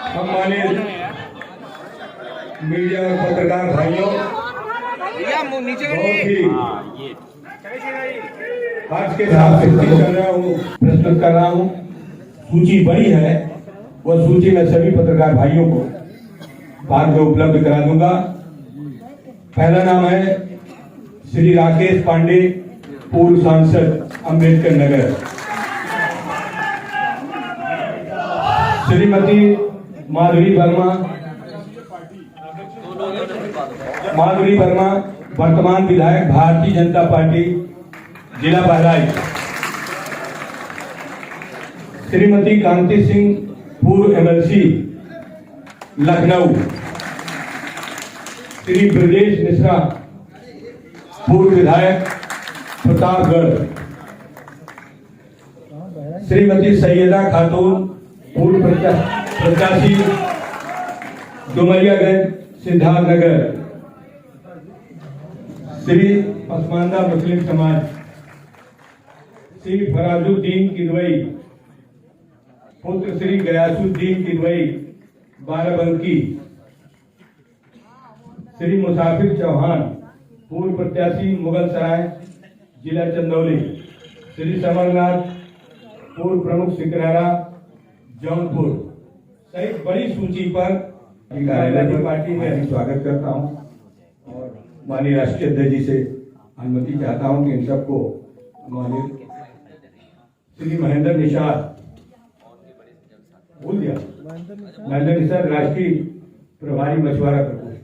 सम्मानित मीडिया और पत्रकार भाइयों, बहुत ही आज के साथ प्रस्तुत कर रहा हूँ। सूची बड़ी है, वह सूची में सभी पत्रकार भाइयों को बाद में उपलब्ध करा दूंगा। पहला नाम है श्री राकेश पांडे, पूर्व सांसद, अम्बेडकर नगर। श्रीमती माधुरी वर्मा, वर्तमान विधायक, भारतीय जनता पार्टी, जिला बहराइच। श्रीमती कांति सिंह, पूर्व एमएलसी, लखनऊ। श्री ब्रजेश मिश्रा, पूर्व विधायक, प्रतापगढ़। श्रीमती सैयदा खातून, पूर्व प्रत्याशी, डुमरियागंज, सिद्धार्थनगर। श्री पसमानदा मुस्लिम समाज, श्री फराजुद्दीन किदवई, पुत्र श्री गयासुद्दीन किदवई, बाराबंकी। श्री मुसाफिर चौहान, पूर्व प्रत्याशी, मुगल सराय, जिला चंदौली। श्री समरनाथ, पूर्व प्रमुख, सिकरारा, जौनपुर। सहित बड़ी सूची पर पार्टी में स्वागत करता हूं और माननीय राष्ट्रीय अध्यक्ष जी से अनुमति चाहता हूं कि इन सबको माननीय श्री महेंद्र निषाद, भूल दिया, महेंद्र निषाद, राष्ट्रीय प्रभारी, मछुआरा प्रकोष्ठ।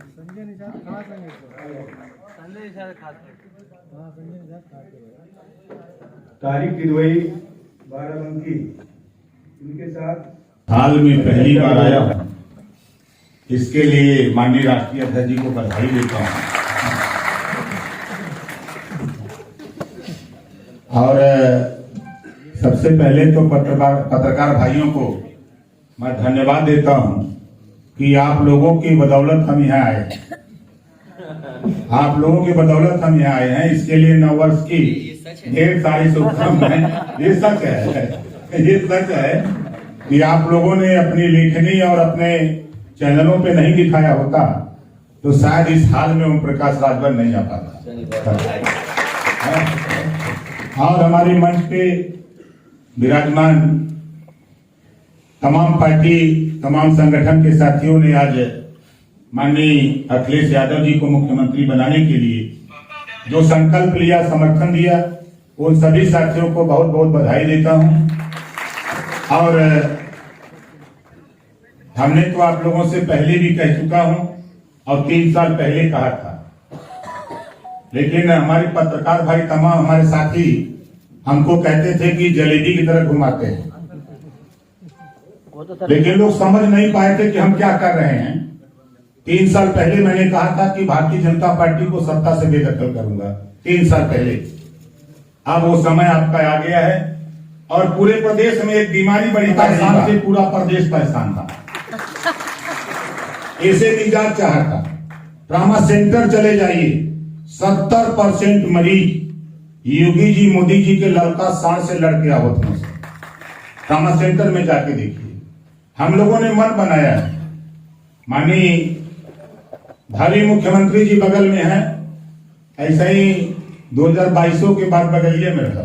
तारिक किदवई, बाराबंकी, इनके साथ हाल में पहली बार आया हूं। इसके लिए माननीय राष्ट्रीय अध्यक्ष जी को बधाई देता हूं और सबसे पहले तो पत्रकार भाइयों को मैं धन्यवाद देता हूं कि आप लोगों की बदौलत हम यहाँ आए। आप लोगों की बदौलत हम यहाँ आए हैं। इसके लिए नववर्ष की ढेर सारी शुभकामनाएं। ये सच है कि आप लोगों ने अपनी लेखनी और अपने चैनलों पे नहीं दिखाया होता तो शायद इस हाल में ओम प्रकाश राजभर नहीं आ पाता। और हमारे मंच पे विराजमान तमाम पार्टी, तमाम संगठन के साथियों ने आज माननीय अखिलेश यादव जी को मुख्यमंत्री बनाने के लिए जो संकल्प लिया, समर्थन दिया, उन सभी साथियों को बहुत बहुत बधाई देता हूं। और हमने तो आप लोगों से पहले भी कह चुका हूं और 3 साल पहले कहा था, लेकिन हमारे पत्रकार भाई, तमाम हमारे साथी हमको कहते थे कि जलेबी की तरह घुमाते हैं, लेकिन लोग समझ नहीं पाए थे कि हम क्या कर रहे हैं। 3 साल पहले मैंने कहा था कि भारतीय जनता पार्टी को सत्ता से बेदखल करूंगा, 3 साल पहले। अब वो समय आपका आ गया है और पूरे प्रदेश में एक बीमारी बड़ी परेशान से पूरा प्रदेश परेशान था। ऐसे निजात चाहता, ट्रामा सेंटर चले जाइए, 70% मरीज योगी जी, मोदी जी के लड़का सांड से लड़ के आवत में। ट्रामा सेंटर में जाके देखिए। हम लोगों ने मन बनाया है। माननीय भावी मुख्यमंत्री जी बगल में है, ऐसा ही 2022 के बाद बगलिए में रहा।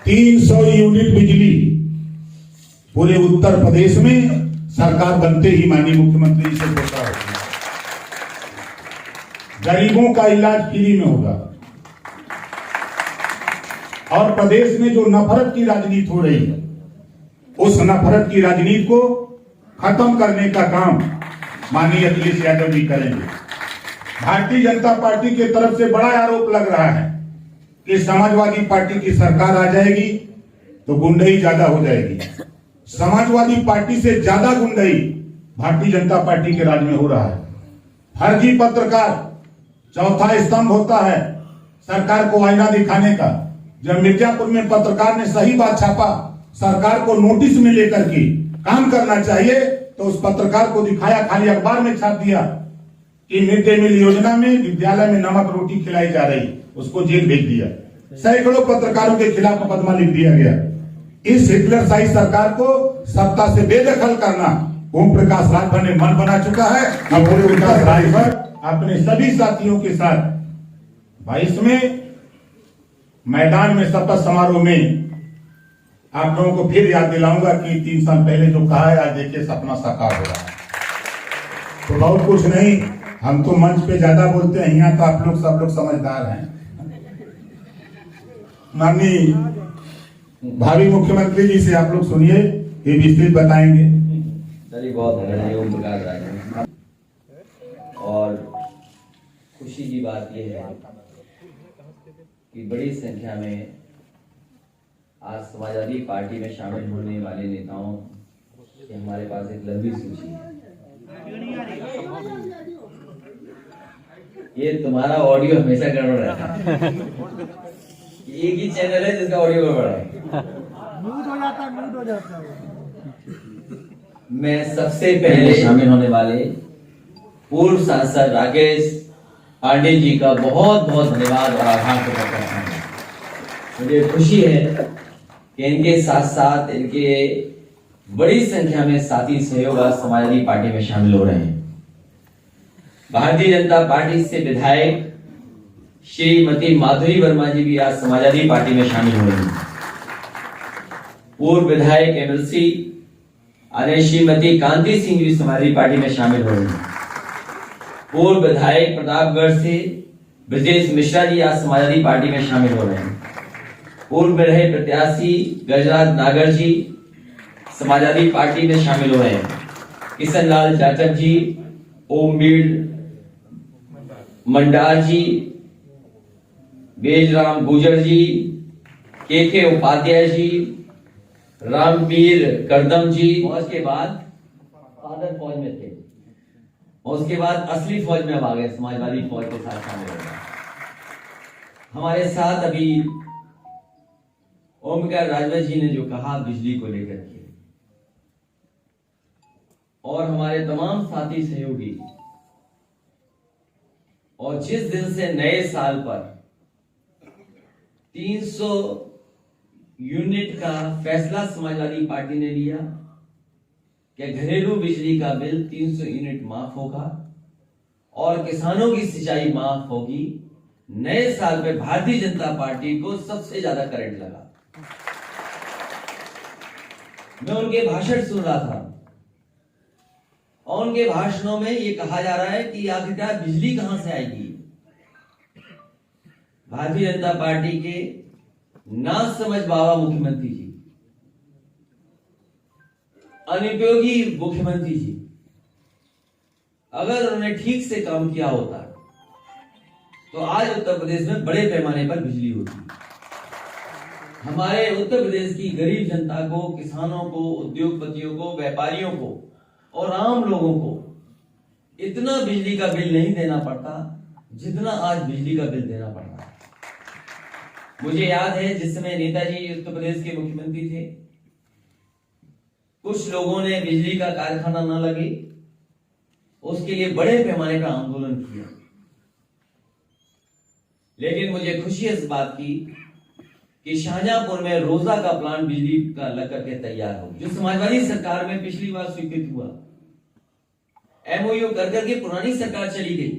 300 यूनिट बिजली पूरे उत्तर प्रदेश में सरकार बनते ही माननीय मुख्यमंत्री से घोषणा होगी। गरीबों का इलाज फ्री में होगा। और प्रदेश में जो नफरत की राजनीति हो रही है, उस नफरत की राजनीति को खत्म करने का काम माननीय अखिलेश यादव जी करेंगे। भारतीय जनता पार्टी की तरफ से बड़ा आरोप लग रहा है कि समाजवादी पार्टी की सरकार आ जाएगी तो गुंडई ज्यादा हो जाएगी। समाजवादी पार्टी से ज्यादा गुंडई भारतीय जनता पार्टी के राज में हो रहा है। फर्जी पत्रकार चौथा स्तंभ होता है सरकार को आईना दिखाने का। जब मिर्जापुर में पत्रकार ने सही बात छापा, सरकार को नोटिस में लेकर के काम करना चाहिए, तो उस पत्रकार को दिखाया, खाली अखबार में छाप दिया कि मिड डे मील योजना में विद्यालय में नमक रोटी खिलाई जा रही, उसको जेल भेज दिया। सैकड़ों पत्रकारों के खिलाफ मुकदमा लिख दिया गया। इस हिटलरशाही सरकार को सत्ता से बेदखल करना ओम प्रकाश राजभर ने मन बना चुका है। अब ओम प्रकाश राजभर अपने सभी साथियों के साथ 22 में मैदान में शपथ समारोह में आप लोगों को फिर याद दिलाऊंगा कि 3 साल पहले जो कहा है, आज देखिए सपना साकार हो रहा है। तो बहुत कुछ नहीं, हम तो मंच पे ज्यादा बोलते हैं, यहाँ तो आप लोग सब लोग समझदार हैं। माननीय भावी मुख्यमंत्री जी से आप लोग सुनिए, ये विस्तृत बताएंगे। चलिए, बहुत धन्यवाद ओम प्रकाश राजभर। और खुशी की बात यह है कि बड़ी संख्या में आज समाजवादी पार्टी में शामिल होने वाले नेताओं की हमारे पास एक लंबी सूची है। ये तुम्हारा ऑडियो हमेशा गड़बड़ रहता है। एक ही चैनल है जिसका ऑडियो गड़बड़ है। म्यूट हो जाता है। मैं सबसे पहले शामिल होने वाले पूर्व सांसद राकेश पांडे जी का बहुत बहुत धन्यवाद और आभार प्रकट करता हूं। मुझे खुशी है कि इनके साथ साथ इनके बड़ी संख्या में साथी सहयोग आज समाजवादी पार्टी में शामिल हो रहे हैं। भारतीय जनता पार्टी से विधायक श्रीमती माधुरी वर्मा जी भी आज समाजवादी पार्टी में शामिल हो रही हैं। पूर्व विधायक एमएलसी आदरणीय श्रीमती कांति सिंह भी समाजवादी पार्टी में शामिल हो रही हैं। पूर्व विधायक प्रतापगढ़ से ब्रजेश मिश्रा जी आज समाजवादी पार्टी में शामिल हो रहे हैं। पूर्व में रहे प्रत्याशी गजराज नागर जी समाजवादी पार्टी में शामिल हो रहे हैं। किशन लाल जाटव जी, ओमबीर मंडार जी, बेजराम गुजर जी, के उपाध्याय जी, रामवीर करदम जी, और उसके बाद फादर फौज में थे और उसके बाद असली फौज में अब आ गए, समाजवादी फौज के साथ शामिल हो गए। हमारे साथ अभी ओम प्रकाश राजभर जी ने जो कहा बिजली को लेकर के, और हमारे तमाम साथी सहयोगी, और जिस दिन से नए साल पर 300 यूनिट का फैसला समाजवादी पार्टी ने लिया कि घरेलू बिजली का बिल 300 यूनिट माफ होगा और किसानों की सिंचाई माफ होगी, नए साल पे भारतीय जनता पार्टी को सबसे ज्यादा करंट लगा। मैं उनके भाषण सुन रहा था और उनके भाषणों में ये कहा जा रहा है कि आखिरकार बिजली कहां से आएगी। भारतीय जनता पार्टी के ना समझ बाबा मुख्यमंत्री जी, अनुपयोगी मुख्यमंत्री जी, अगर उन्होंने ठीक से काम किया होता तो आज उत्तर प्रदेश में बड़े पैमाने पर बिजली होती। हमारे उत्तर प्रदेश की गरीब जनता को, किसानों को, उद्योगपतियों को, व्यापारियों को और आम लोगों को इतना बिजली का बिल नहीं देना पड़ता जितना आज बिजली का बिल देना पड़ता है। मुझे याद है जिस समय नेताजी उत्तर प्रदेश के मुख्यमंत्री थे, कुछ लोगों ने बिजली का कारखाना न लगे उसके लिए बड़े पैमाने पर आंदोलन किया, लेकिन मुझे खुशी है इस बात की कि शाहजहांपुर में रोजा का प्लांट बिजली का लग करके तैयार हो, जो समाजवादी सरकार में पिछली बार स्वीकृत हुआ। एमओयू कर करके पुरानी सरकार चली गई,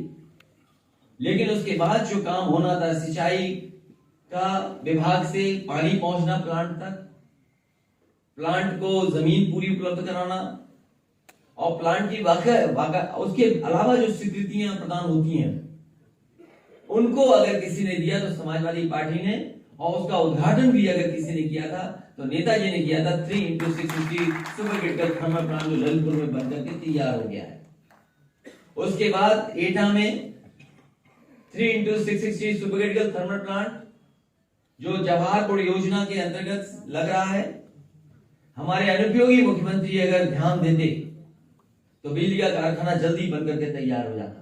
लेकिन उसके बाद जो काम होना था, सिंचाई का विभाग से पानी पहुंचना प्लांट तक, प्लांट को जमीन पूरी उपलब्ध कराना और प्लांट की उसके अलावा जो स्वीकृतियां प्रदान होती हैं उनको अगर किसी ने दिया तो समाजवादी पार्टी ने, और उसका उद्घाटन भी अगर किसी ने किया था तो नेताजी ने किया था। 3x660 super critical thermal plant जो ललितपुर में बनकर के तैयार हो गया है। उसके बाद एटा में 3x660 super critical thermal plant जो जवाहर योजना के अंतर्गत लग रहा है। हमारे अनुपयोगी मुख्यमंत्री अगर ध्यान देते तो बिजली का कारखाना जल्दी बनकर के तैयार हो जाता।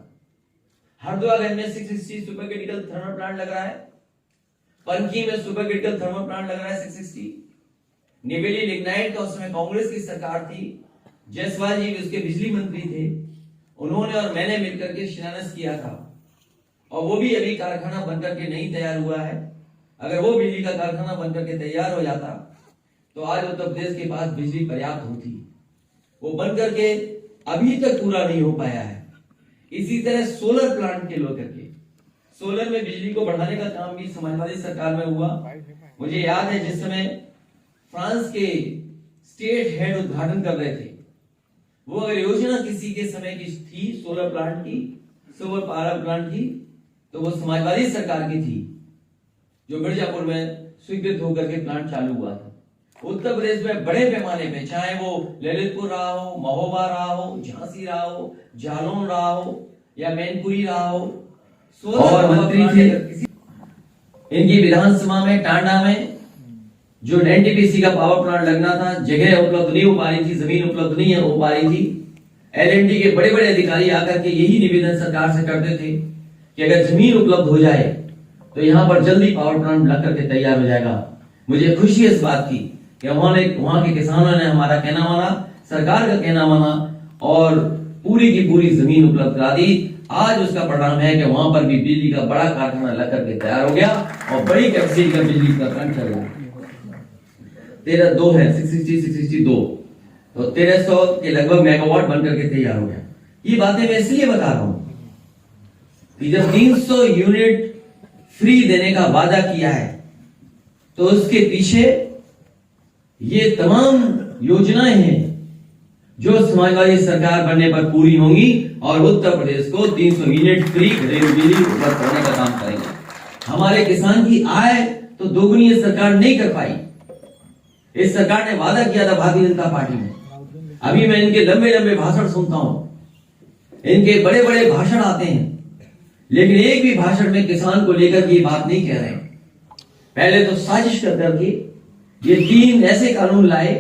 हरदोई में 660 सुपर क्रिटिकल थर्मल प्लांट लग रहा है, पंकी में सुपर क्रिटिकल थर्मल प्लांट लग रहा है 660। निवेली लिग्नाइट का उसमें कांग्रेस की सरकार थी, जायसवाल जी उसके बिजली मंत्री थे, उन्होंने और मैंने मिलकर के शिलान्यास किया था और वो भी अभी कारखाना बनकर के नहीं तैयार हुआ है। अगर वो बिजली का कारखाना बनकर के तैयार हो जाता तो आज उत्तर प्रदेश के पास बिजली पर्याप्त होती। वो बन करके अभी तक पूरा नहीं हो पाया है। इसी तरह सोलर प्लांट के लो करके सोलर में बिजली को बढ़ाने का काम भी समाजवादी सरकार में हुआ। मुझे याद है जिस समय फ्रांस के स्टेट हेड उद्घाटन कर रहे थे, वो अगर योजना किसी के समय की थी सोलर प्लांट की, सोलर पावर प्लांट की, तो वो समाजवादी सरकार की थी, जो मिर्जापुर में स्वीकृत होकर के प्लांट चालू हुआ था। उत्तर प्रदेश में बड़े पैमाने पे, चाहे वो ललितपुर रहा हो, महोबा रहा हो, झांसी रहा हो, जालौन रहा हो या मैनपुरी रहा हो, और मंत्री थे इनकी विधानसभा में टांडा में जो एनटीपीसी का पावर प्लांट लगना था, जगह उपलब्ध नहीं हो पा रही थी, जमीन उपलब्ध नहीं हो पा रही थी। एलएनटी के बड़े बड़े अधिकारी आकर के यही निवेदन सरकार से करते थे कि अगर जमीन उपलब्ध हो जाए तो यहाँ पर जल्दी पावर प्लांट लग करके तैयार हो जाएगा। मुझे खुशी है इस बात की कि वहां के किसानों ने हमारा कहना माना, सरकार का कहना माना और पूरी की पूरी जमीन उपलब्ध करा दी। आज उसका परिणाम है कि वहां पर भी बिजली का बड़ा कारखाना लग करके तैयार हो गया और बड़ी कैपेसिटी का बिजली का प्लांट चल रहा है। 13 है 662 तो 1300 के लगभग मेगावाट बनकर के तैयार हो गया। ये बातें मैं इसलिए बता रहा हूं कि जब 300 यूनिट फ्री देने का वादा किया है तो उसके पीछे ये तमाम योजनाएं हैं जो समाजवादी सरकार बनने पर पूरी होंगी और उत्तर प्रदेश को 300 यूनिट फ्री घरेलू बिजली उपलब्ध कराने का काम करेंगे। हमारे किसान की आय तो दोगुनी ये सरकार नहीं कर पाई। इस सरकार ने वादा किया था भारतीय जनता पार्टी में। अभी मैं इनके लंबे लंबे भाषण सुनता हूं, इनके बड़े बड़े भाषण आते हैं, लेकिन एक भी भाषण में किसान को लेकर ये बात नहीं कह रहे। पहले तो साजिश कर करके ये 3 ऐसे कानून लाए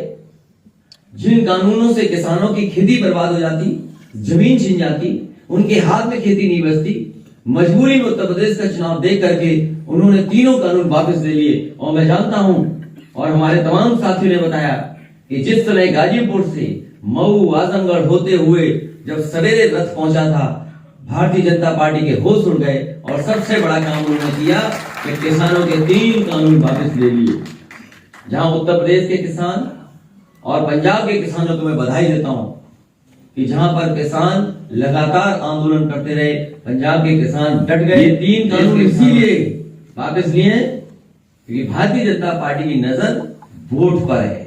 जिन कानूनों से किसानों की खेती बर्बाद हो जाती, जमीन छिन जाती, उनके हाथ में खेती नहीं बचती। मजबूरी में उत्तर प्रदेश का चुनाव देख करके उन्होंने तीनों कानून वापस ले लिए। और मैं जानता हूं और हमारे तमाम साथियों ने बताया कि जिस समय गाजीपुर से मऊ आजमगढ़ होते हुए जब सवेरे रथ पहुंचा था, भारतीय जनता पार्टी के होश उड़ गए और सबसे बड़ा काम उन्होंने किया कि किसानों के 3 कानून वापस ले लिए। जहां उत्तर प्रदेश के किसान और पंजाब के किसानों को मैं बधाई देता हूं कि जहां पर किसान लगातार आंदोलन करते रहे, पंजाब के किसान डट गए। ये 3 कानून इसीलिए वापस लिए हैं क्योंकि भारतीय जनता पार्टी की नजर वोट पर है।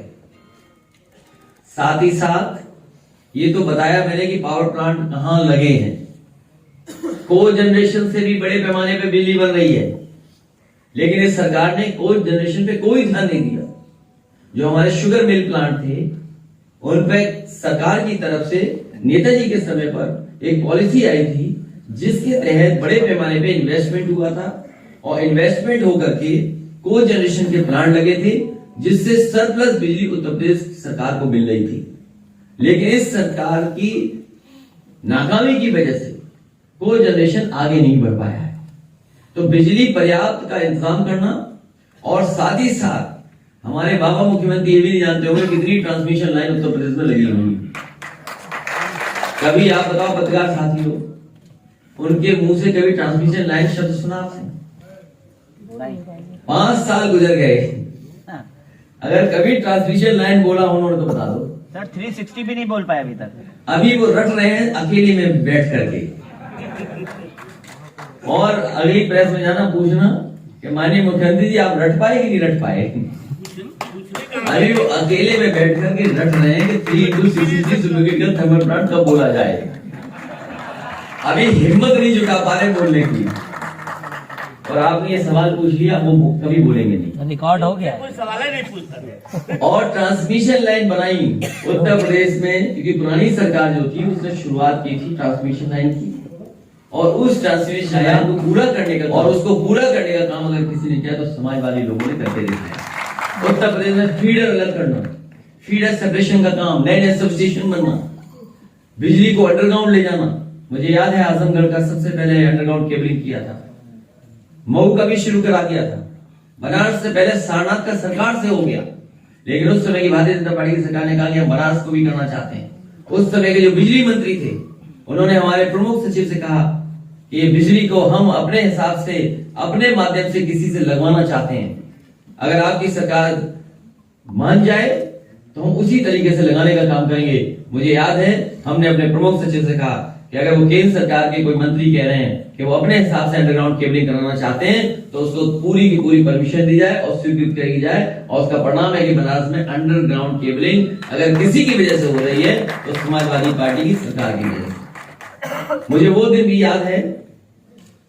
साथ ही साथ ये तो बताया मैंने कि पावर प्लांट कहां लगे हैं। को जनरेशन से भी बड़े पैमाने पे बिजली बन रही है, लेकिन इस सरकार ने को जनरेशन पे कोई ध्यान नहीं दिया। जो हमारे शुगर मिल प्लांट थे उन पे सरकार की तरफ से नेताजी के समय पर एक पॉलिसी आई थी जिसके तहत बड़े पैमाने पे इन्वेस्टमेंट हुआ था और इन्वेस्टमेंट होकर के को जनरेशन के प्लांट लगे थे जिससे सरप्लस बिजली उत्तर प्रदेश सरकार को मिल रही थी। लेकिन इस सरकार की नाकामी की वजह से को जनरेशन आगे नहीं बढ़ पाया है। तो बिजली पर्याप्त का इंतजाम करना और साथ ही साथ हमारे बाबा मुख्यमंत्री ये भी नहीं जानते होंगे कितनी ट्रांसमिशन लाइन उत्तर प्रदेश में लगी हुई है। कभी आप बताओ पत्रकार साथियों, उनके मुंह से कभी ट्रांसमिशन लाइन शब्द सुना आपने? 5 साल गुजर गए, अगर कभी ट्रांसमिशन लाइन बोला उन्होंने तो बता दो। सर 360 भी नहीं बोल पाए अभी तक। अभी वो रट रहे हैं अकेले में बैठ करके। और अगली प्रेस में जाना पूछना कि माननीय मुख्यमंत्री जी आप रट पाए कि नहीं रट पाए। अभी वो अकेले में बैठ करके रट रहे हैं कि 3x60 थर्मल प्लांट कब बोला जाए। अभी हिम्मत नहीं जुटा पा रहे बोलने की। और आपने ये सवाल पूछ लिया, वो कभी बोलेंगे नहीं। रिकॉर्ड हो गया, कोई सवाल ही नहीं पूछता। और ट्रांसमिशन लाइन बनाई उत्तर प्रदेश में, क्योंकि पुरानी सरकार जो थी उसने शुरुआत की थी ट्रांसमिशन लाइन की, और उस ट्रांसमिशन लाइन को पूरा करने का और उसको पूरा करने का काम अगर किसी ने किया तो समाजवादी लोगों ने करके दिखाया। उत्तर प्रदेश में फीडर अलग करना, फीडर सेपरेशन का काम, नए सब स्टेशन बनना, बिजली को अंडरग्राउंड ले जाना। मुझे याद है आजमगढ़ का सबसे पहले अंडरग्राउंड केबलिंग किया था, मऊ का भी शुरू करा दिया था, बनारस से पहले सारनाथ का सरकार से हो गया। लेकिन उस समय की भारतीय जनता पार्टी की सरकार ने कहा कि हम बनारस को भी करना चाहते हैं। उस समय के जो बिजली मंत्री थे उन्होंने हमारे प्रमुख सचिव से कहा कि ये बिजली को हम अपने हिसाब से अपने माध्यम से किसी से लगवाना चाहते हैं। अगर आपकी सरकार मान जाए तो हम उसी तरीके से लगाने का काम करेंगे। मुझे याद है हमने अपने प्रमुख सचिव से कहा कि अगर वो केंद्र सरकार के कोई मंत्री कह रहे हैं कि वो अपने हिसाब से अंडरग्राउंड केबलिंग कराना चाहते हैं तो उसको पूरी की पूरी परमिशन दी जाए और स्वीकृत करी जाए, और उसका परिणाम है कि बनारस में अंडरग्राउंड केबलिंग अगर किसी की वजह से हो रही है तो समाजवादी पार्टी की सरकार की वजह से। मुझे वो दिन भी याद है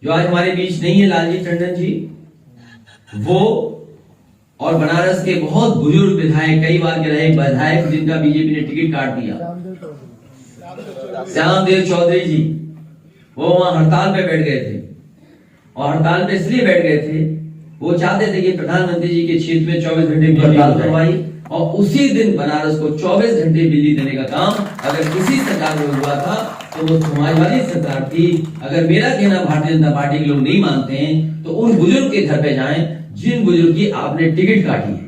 जो आज हमारे बीच नहीं है, लालजी टंडन जी, वो और बनारस के बहुत बुजुर्ग विधायक, कई बार के रहे विधायक जिनका बीजेपी ने टिकट काट दिया, श्यामदेव चौधरी जी, वो वहां हड़ताल पे बैठ गए थे। और हड़ताल पे इसलिए बैठ गए थे, वो चाहते थे कि प्रधानमंत्री जी के क्षेत्र में 24 घंटे बिजली हड़ताल करवाई, और उसी दिन बनारस को 24 घंटे बिजली देने का काम अगर किसी सरकार में हुआ था तो वो समाजवादी सरकार थी। अगर मेरा कहना भारतीय जनता पार्टी के लोग नहीं मानते हैं तो उन बुजुर्ग के घर पे जाएं जिन बुजुर्ग की आपने टिकट काटी है,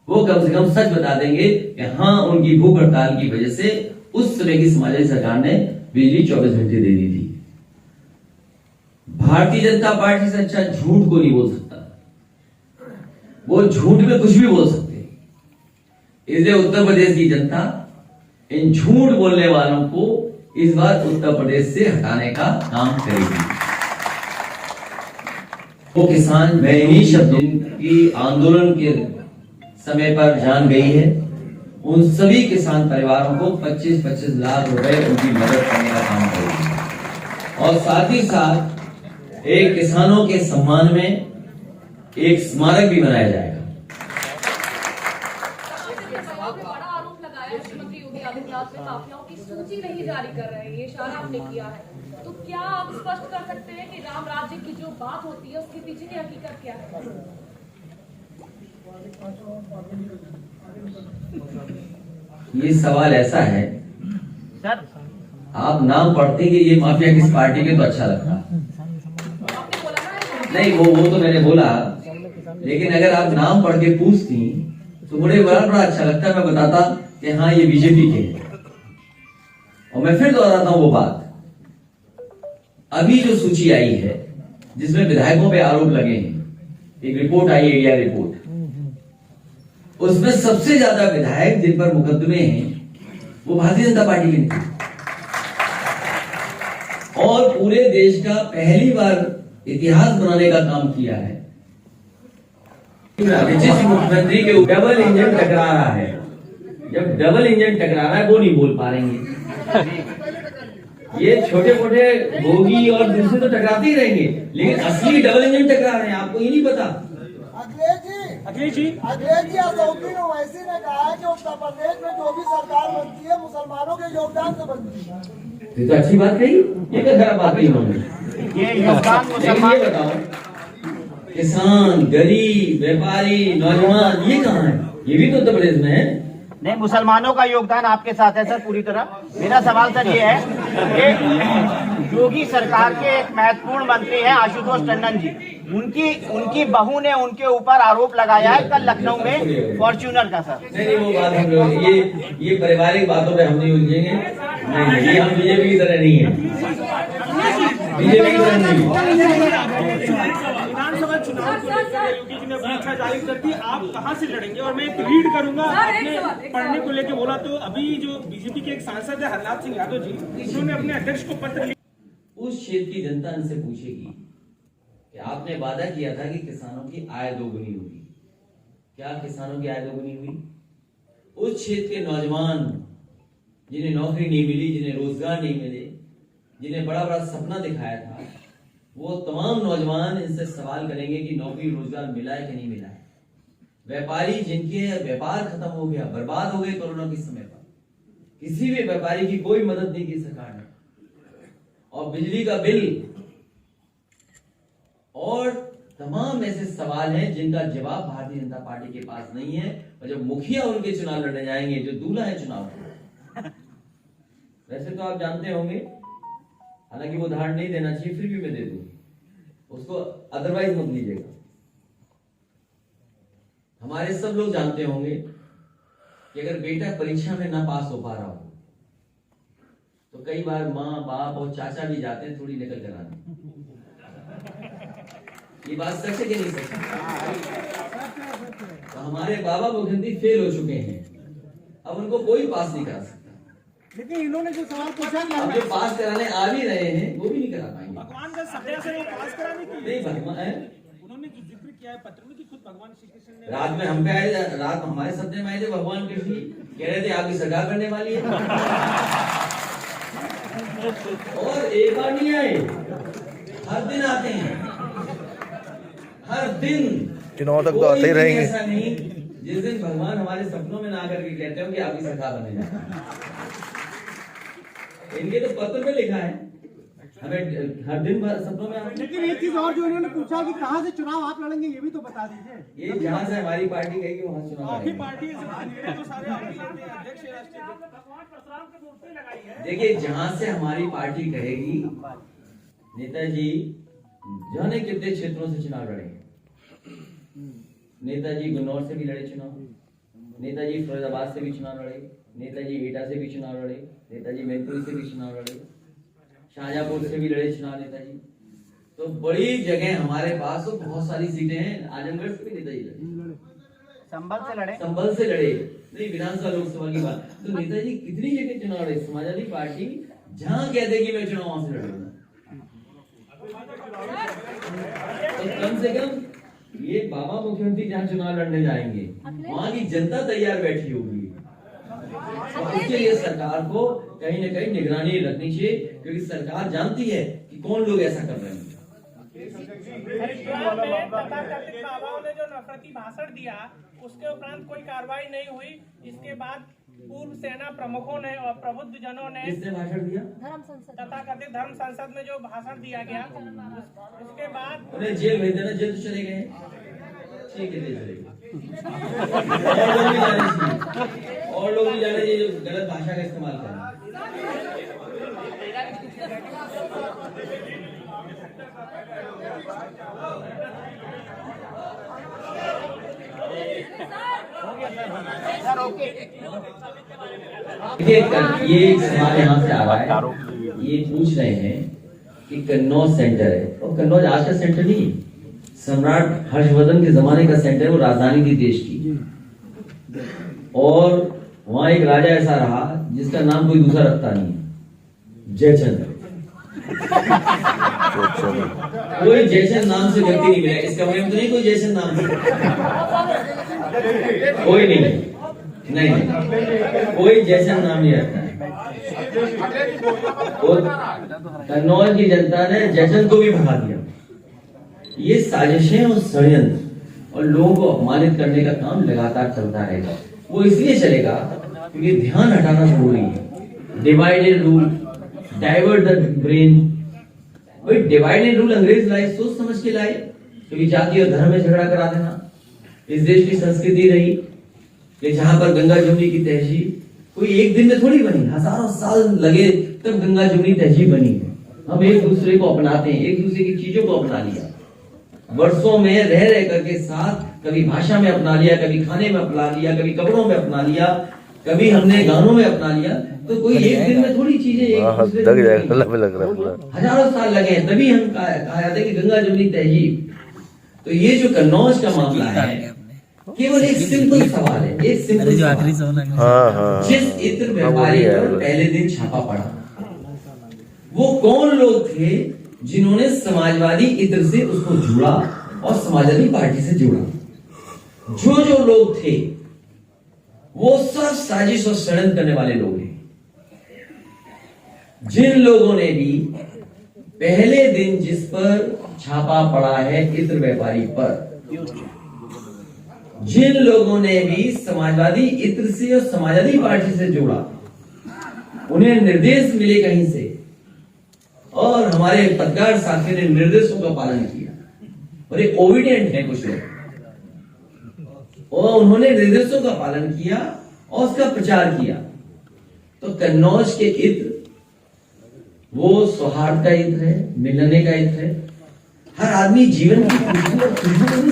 वो कम से कम सच बता देंगे कि हाँ उनकी भूख हड़ताल की वजह से उस समय की समाजवादी सरकार ने बिजली 24 घंटे दे दी थी। भारतीय जनता पार्टी से अच्छा झूठ को नहीं बोल सकता, वो झूठ में कुछ भी बोल सकते हैं। इसलिए उत्तर प्रदेश की जनता इन झूठ बोलने वालों को इस बार उत्तर प्रदेश से हटाने का काम करेगी। वो किसान मैं इन्हीं शब्दों की आंदोलन के समय पर जान गई है, उन सभी किसान परिवारों को 25-25 लाख रुपए उनकी मदद करने का काम करेगी। और साथ ही साथ एक किसानों के सम्मान में एक स्मारक भी बनाया जाएगा। बड़ा आरोप लगाया मुख्यमंत्री योगी आदित्यनाथ ने काफियाओं की सूची नहीं जारी कर रहे हैं, ये इशारा आपने किया है, तो क्या आप स्पष्ट कर सकते हैं कि राम राज्य की जो बात होती है उसके पीछे की हकीकत क्या है? ये सवाल ऐसा है सर, आप नाम पढ़ते कि ये माफिया किस पार्टी के तो अच्छा लगता। आपने बोला ना नहीं वो तो मैंने बोला, लेकिन अगर आप नाम पढ़ के पूछती तो मुझे बड़ा अच्छा लगता, मैं बताता कि हाँ ये बीजेपी के हैं। और मैं फिर दोहराता हूं वो बात, अभी जो सूची आई है जिसमें विधायकों पे आरोप लगे हैं, एक रिपोर्ट आई, एरिया रिपोर्ट, उसमें सबसे ज्यादा विधायक जिन पर मुकदमे हैं वो भारतीय जनता पार्टी के नहीं। और पूरे देश का पहली बार इतिहास बनाने का काम किया है। जिस मुख्यमंत्री के डबल इंजन टकरा रहा है, जब डबल इंजन टकरा रहा है वो नहीं बोल पा रहे ये छोटे मोटे बोगी और दूसरे तो टकराते ही रहेंगे, लेकिन असली डबल इंजन टकरा रहे हैं, आपको ये नहीं पता। अखिलेश जी असदुद्दीन ओवैसी ने कहा है कि उत्तर प्रदेश में जो भी सरकार बनती है मुसलमानों के योगदान से बनती है। ये तो अच्छी बात कही, ये क्या खराब बात कही उन्होंने। ये योगदान लेकिन ये बताओ, किसान, गरीब, व्यापारी, नौजवान ये कहाँ है? ये भी तो उत्तर प्रदेश में है। नहीं, मुसलमानों का योगदान आपके साथ है सर पूरी तरह। मेरा सवाल सर ये है कि योगी सरकार के एक महत्वपूर्ण मंत्री हैं आशुतोष टंडन जी, उनकी बहू ने उनके ऊपर आरोप लगाया है कल लखनऊ में फॉर्च्यूनर का। सर नहीं वो बात हम लोग ये पारिवारिक बातों पे हम नहीं उलझेंगे। नहीं ये हम बीजेपी की तरह नहीं है, बीजेपी की तरह नहीं है। विधानसभा चुनाव को लेकर योगी जी ने अपनी इच्छा जाहिर कर दी, आप कहां से लड़ेंगे? और मैं एक रीड करूंगा, आपने पढ़ने को लेकर बोला, तो अभी जो बीजेपी के एक सांसद है हरनाथ सिंह यादव जी, उन्होंने अपने अध्यक्ष को पत्र लिखा। उस क्षेत्र की जनता इनसे पूछेगी कि आपने वादा किया था कि किसानों की आय दोगुनी होगी, क्या किसानों की आय दोगुनी हुई? उस क्षेत्र के नौजवान जिन्हें नौकरी नहीं मिली, जिन्हें रोजगार नहीं मिले, जिन्हें बड़ा बड़ा सपना दिखाया था, वो तमाम नौजवान इनसे सवाल करेंगे कि नौकरी रोजगार मिला है कि नहीं मिला है। व्यापारी जिनके व्यापार खत्म हो गया, बर्बाद हो गए कोरोना के समय पर, किसी भी व्यापारी की कोई मदद नहीं की सरकार ने, और बिजली का बिल और तमाम ऐसे सवाल हैं जिनका जवाब भारतीय जनता पार्टी के पास नहीं है। और जब मुखिया उनके चुनाव लड़ने जाएंगे, जो दूल्हा है चुनाव, वैसे तो आप जानते होंगे, हालांकि वो उदाहरण नहीं देना चाहिए, फिर भी मैं दे दूं उसको, अदरवाइज मत लीजिएगा। हमारे सब लोग जानते होंगे कि अगर बेटा परीक्षा में ना पास हो पा रहा हो तो कई बार माँ बाप और चाचा भी जाते हैं थोड़ी नकल कराने। ये बात सच है कि नहीं सच? तो हमारे बाबा मुख्यमंत्री फेल हो चुके हैं, अब उनको कोई पास नहीं करा सकता। लेकिन इन्होंने जो सवाल पूछा अब जो पास कराने आ भी रहे हैं वो भी नहीं करा पाएंगे। भगवान का सत्या से वो पास कराने की नहीं भगवान है। उन्होंने जो जिक्र किया है पत्र में कि खुद भगवान श्री कृष्ण ने रात में हम पे आए, रात हमारे सपने में आए थे भगवान कृष्ण कह रहे थे आपकी सरकार करने वाली है। और एक बार नहीं आए, हर दिन आते हैं, हर दिन चुनाव तक तो आते ही रहेंगे। ऐसा नहीं जिस दिन भगवान हमारे सपनों में ना आकर के कहते हो कि आपकी सरकार बनने जा रही है। इनके तो पत्र में लिखा है, हमें हर दिन सपनों में आते। लेकिन एक चीज और जो इन्होंने पूछा कि कहां से चुनाव आप लड़ेंगे ये भी तो बता दीजिए। ये जहां से हमारी पार्टी कहेगी वहां चुनाव आपकी लड़ेंगे। पार्टी तो सारे आपके अध्यक्ष राष्ट्रीय भगवान परशुराम की मूर्ति लगाई है। देखिए जहां से हमारी पार्टी कहेगी, नेताजी जाने कितने क्षेत्रों से चुनाव लड़े, नेताजी गुन्नौर से भी लड़े चुनाव, नेताजी फिरोजाबाद से भी चुनाव लड़े, नेताजी एटा से भी चुनाव लड़े, नेताजी मैनपुरी से भी चुनाव लड़े, शाहजहांपुर से भी लड़े चुनाव नेताजी। तो बड़ी जगह हमारे पास तो बहुत सारी सीटें हैं, आजमगढ़ से भी नेताजी लड़े, संभल से लड़े, संभल से लड़े, नहीं विधानसभा लोकसभा की बात। तो नेताजी कितनी जगह चुनाव लड़े, समाजवादी पार्टी जहां कहते कि मैं चुनाव वहां से लड़ूंगा। तो कम से कम ये बाबा मुख्यमंत्री जहां चुनाव लड़ने जाएंगे वहां की जनता तैयार बैठी होगी, और इसके लिए सरकार को कहीं न कहीं निगरानी रखनी चाहिए, क्योंकि सरकार जानती है कि कौन लोग ऐसा कर रहे हैं। हरिद्वार में तथाकथित बाबाओं ने जो नफरती भाषण दिया उसके उपरांत कोई कार्रवाई नहीं हुई। इसके बाद पूर्व सेना प्रमुखों ने और प्रबुद्ध जनों ने किसने भाषण दिया? तथाकथित धर्म संसद में जो भाषण दिया गया उसके बाद उन्हें जेल भेज देना, जेल तो चले गए, ठीक है जेल चले गए। और लोग भी जाने चाहिए जो गलत भाषा का इस्तेमाल करें। ये एक सवाल यहाँ से आ रहा है, ये पूछ रहे हैं कि कन्नौज सेंटर है, और कन्नौज आज का सेंटर नहीं, सम्राट हर्षवर्धन के जमाने का सेंटर, वो राजधानी थी देश की, और वहां एक राजा ऐसा रहा जिसका नाम कोई दूसरा रखता नहीं है, जयचंद्र। कोई जयचंद्र नाम से व्यक्ति नहीं मिला इस कमरे में, तो नहीं कोई जयचंद्र नाम से, कोई नहीं, नहीं कोई जयचंद्र नाम नहीं रखता है। और कन्नौज की जनता ने जयचंद्र को भी भगा दिया। ये साजिशें और षड्यंत्र और लोगों को अपमानित करने का काम लगातार चलता रहेगा। वो इसलिए चलेगा क्योंकि ध्यान हटाना जरूरी है। Divide and rule, divert the brain. भाई डिवाइड एंड रूल अंग्रेज लाए, सोच समझ के लाए, क्योंकि जाति और धर्म में झगड़ा करा देना इस देश की संस्कृति रही कि जहां पर गंगा जमुनी की तहजीब कोई एक दिन में थोड़ी बनी, हजारों साल लगे तब गंगा जमुनी तहजीब बनी है। हम एक दूसरे को अपनाते हैं, एक दूसरे की चीजों को अपना लिया, वर्षों में रह रह करके साथ, कभी भाषा में अपना लिया, कभी खाने में अपना लिया, कभी कपड़ों में अपना लिया, कभी हमने गानों में अपना लिया। तो कोई एक दिन में थोड़ी चीजें हजारों साल लगे, तभी हम कहा जाता है कि गंगा जमुनी तहजीब। तो ये जो कन्नौज का मामला है केवल एक सिंपल सवाल है, एक सिंपल सवाल। जिस इत्र व्यापारी पर पहले दिन छापा पड़ा, वो कौन लोग थे जिन्होंने समाजवादी इत्र से उसको जोड़ा और समाजवादी पार्टी से जोड़ा? जो लोग थे वो सब साजिश और षड्यंत्र करने वाले लोग हैं। जिन लोगों ने भी पहले दिन जिस पर छापा पड़ा है इत्र व्यापारी पर, जिन लोगों ने भी समाजवादी इत्र से और समाजवादी पार्टी से जोड़ा, उन्हें निर्देश मिले कहीं से, और हमारे पत्रकार साथी ने निर्देशों का पालन किया, और ये ओबिडियंट है कुछ लोग, और उन्होंने निर्देशों का पालन किया और उसका प्रचार किया। तो कन्नौज के इत्र वो सौहार्द का इत्र है, मिलने का इत्र है। हर आदमी जीवन की खुशबू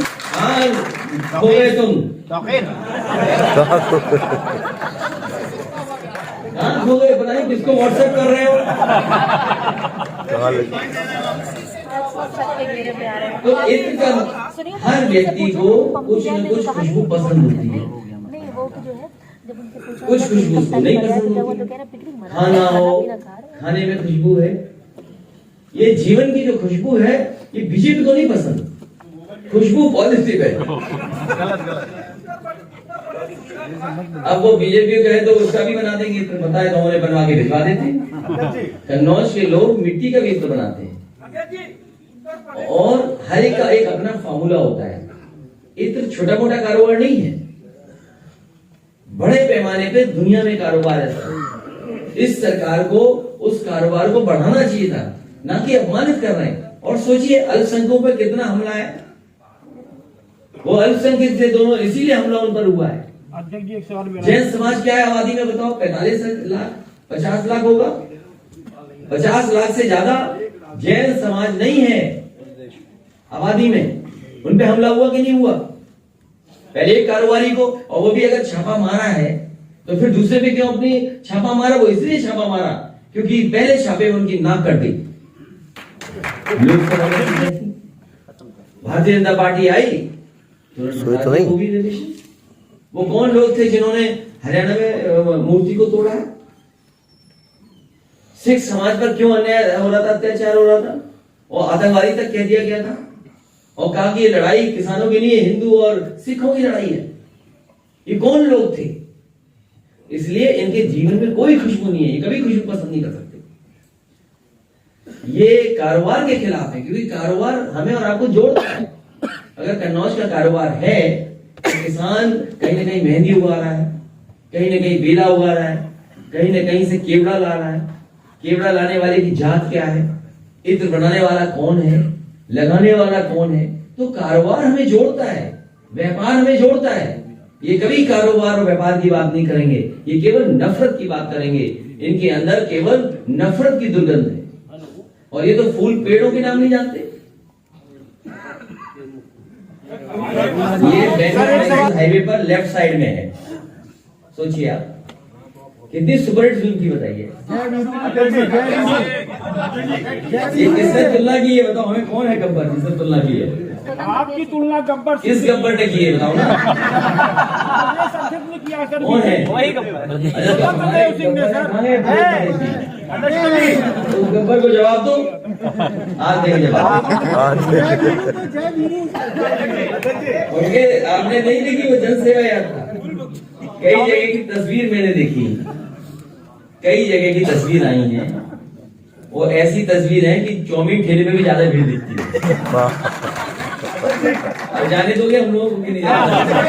खो गए तुम, कहाँ खो गए? पता नहीं किसको व्हाट्सएप कर रहे हो। तो इत्र का हर व्यक्ति को कुछ न कुछ खुशबू पसंद होती है, कुछ खुशबू उसको नहीं पसंद होती। खाना हो, खाने में खुशबू है, ये जीवन की जो खुशबू है ये बीजेपी को नहीं पसंद। खुशबू पॉजिटिव है। अब वो बीजेपी कहे तो उसका भी बना देंगे, तो पता है तो उन्हें बनवा के भिजवा देते। कन्नौज के लोग मिट्टी का भी इत्र बनाते हैं और हर एक का एक अपना फार्मूला होता है। इत्र छोटा मोटा कारोबार नहीं है, बड़े पैमाने पे दुनिया में कारोबार है। इस सरकार को उस कारोबार को बढ़ाना चाहिए था, ना कि अपमानित कर रहे हैं। और सोचिए अल्पसंख्यकों पर कितना हमला है, वो अल्पसंख्यक थे दोनों, इसीलिए हमला उन पर हुआ है। जैन समाज क्या है आबादी में बताओ? 45 लाख, 50 लाख होगा। 50 लाख से ज्यादा जैन समाज नहीं है आबादी में। उन पे हमला हुआ कि नहीं हुआ? पहले एक कारोबारी को, और वो भी अगर छापा मारा है तो फिर दूसरे पे क्यों अपनी छापा मारा? वो इसलिए छापा मारा क्योंकि पहले छापे में उनकी नाक कट गई। भारतीय जनता पार्टी आई तो वो कौन लोग थे जिन्होंने हरियाणा में मूर्ति को तोड़ा है? सिख समाज पर क्यों अन्याय हो रहा था, अत्याचार हो रहा था और आतंकवादी तक कह दिया गया था और कहा कि ये लड़ाई किसानों के लिए हिंदू और सिखों की लड़ाई है। ये कौन लोग थे? इसलिए इनके जीवन में कोई खुशबू नहीं है, ये कभी खुशबू पसंद नहीं कर सकते। ये कारोबार के खिलाफ है क्योंकि कारोबार हमें और आपको जोड़ता है। अगर कन्नौज का कारोबार है तो किसान कहीं ना कहीं मेहंदी उगा रहा है, कहीं ना कहीं बेला उगा रहा है, कहीं ना कहीं से केवड़ा ला रहा है। केवड़ा लाने वाले की जात क्या है, इत्र बनाने वाला कौन है, लगाने वाला कौन है? तो कारोबार हमें जोड़ता है, व्यापार हमें जोड़ता है। ये कभी कारोबार और व्यापार की बात नहीं करेंगे, ये केवल नफरत की बात करेंगे। इनके अंदर केवल नफरत की दुर्गंध है। और ये तो फूल पेड़ों के नाम नहीं जानते। ये नेशनल हाईवे पर लेफ्ट साइड में है, सोचिए आप कितनी सुपरहिट फिल्म थी, बताइए। ये किसने तुलना की है बताओ? हमें कौन है गब्बर जिसने तुलना की है? आपकी तुलना गब्बर किस गब्बर ने की है बताओ ना? कौन है? वही गब्बर। तो गब्बर को जवाब दो, आज देंगे जवाब। उनके आपने नहीं देखी वो जन सेवा यात्रा? कई जगह की तस्वीर मैंने देखी, कई जगह की तस्वीर आई हैं। वो ऐसी तस्वीर है कि चौमिन ठेले पे भी ज्यादा भीड़ दिखती है। और जाने दोगे हम लोगों को कि नहीं जाने दोगे?